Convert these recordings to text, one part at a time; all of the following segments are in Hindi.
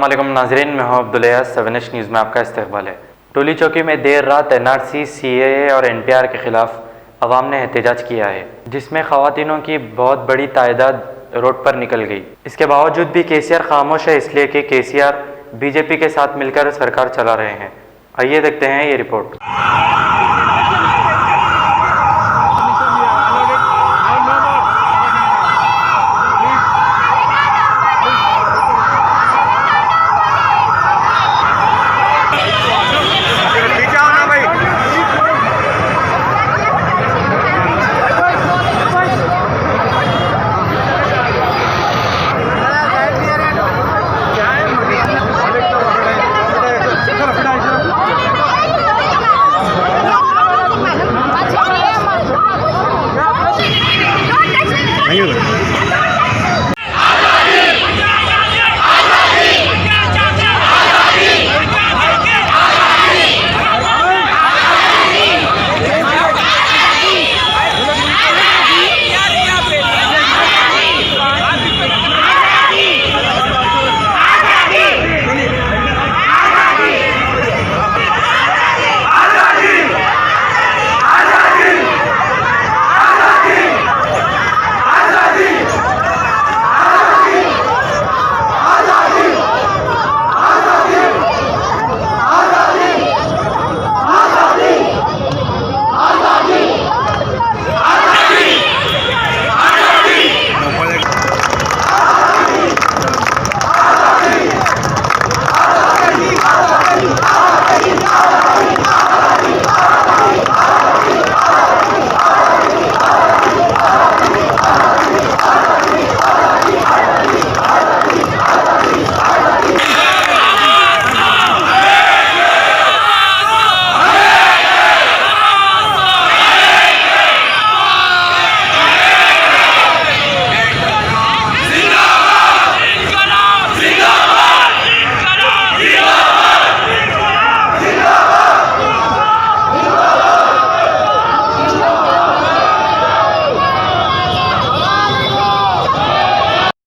अस्सलाम वालेकुम नाज़रीन, मैं हूं अब्दुल 7H न्यूज़ में आपका इस्तकबाल है। टोली चौकी में देर रात NRC, CAA और NPR के खिलाफ अवाम ने एहतजाज किया है, जिसमें ख़वातीनों की बहुत बड़ी तादाद रोड पर निकल गई। इसके बावजूद भी KCR खामोश है, इसलिए कि KCR BJP के साथ मिलकर सरकार चला रहे हैं। आइए देखते हैं ये रिपोर्ट।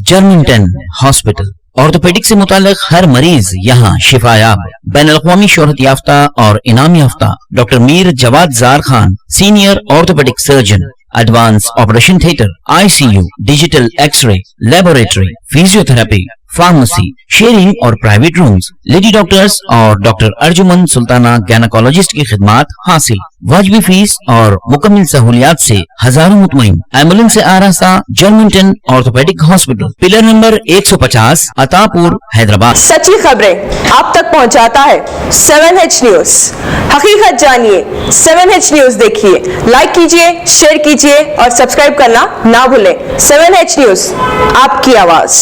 जर्मिंगटन हॉस्पिटल ऑर्थोपेडिक से मुताल्लिक हर मरीज यहाँ शिफायाब। बैनुल-अक़वामी शोहरत याफ्ता और इनाम याफ्ता doctor Mir Jawad Jar Khan, senior orthopaedic surgeon, advance operation theatre, ICU, digital x ray, laboratory, physiotherapy, pharmacy, sharing और प्राइवेट रूम्स, लेडी डॉक्टर्स और डॉक्टर अर्जुमन सुल्ताना गैनकोलॉजिस्ट की खिदमात हासिल। वाजिबी फीस और मुकम्मल सहूलियात से हजारों मुतमईन। एम्बुलेंस से आरास्ता Germington orthopaedic hospital, pillar number 150, Attapur, Hyderabad. सच्ची खबरें आप तक पहुंचाता है 7H न्यूज। हकीकत जानिए, 7H न्यूज देखिए, लाइक कीजिए, शेयर कीजिए और सब्सक्राइब करना ना भूलें। 7H न्यूज, आपकी आवाज।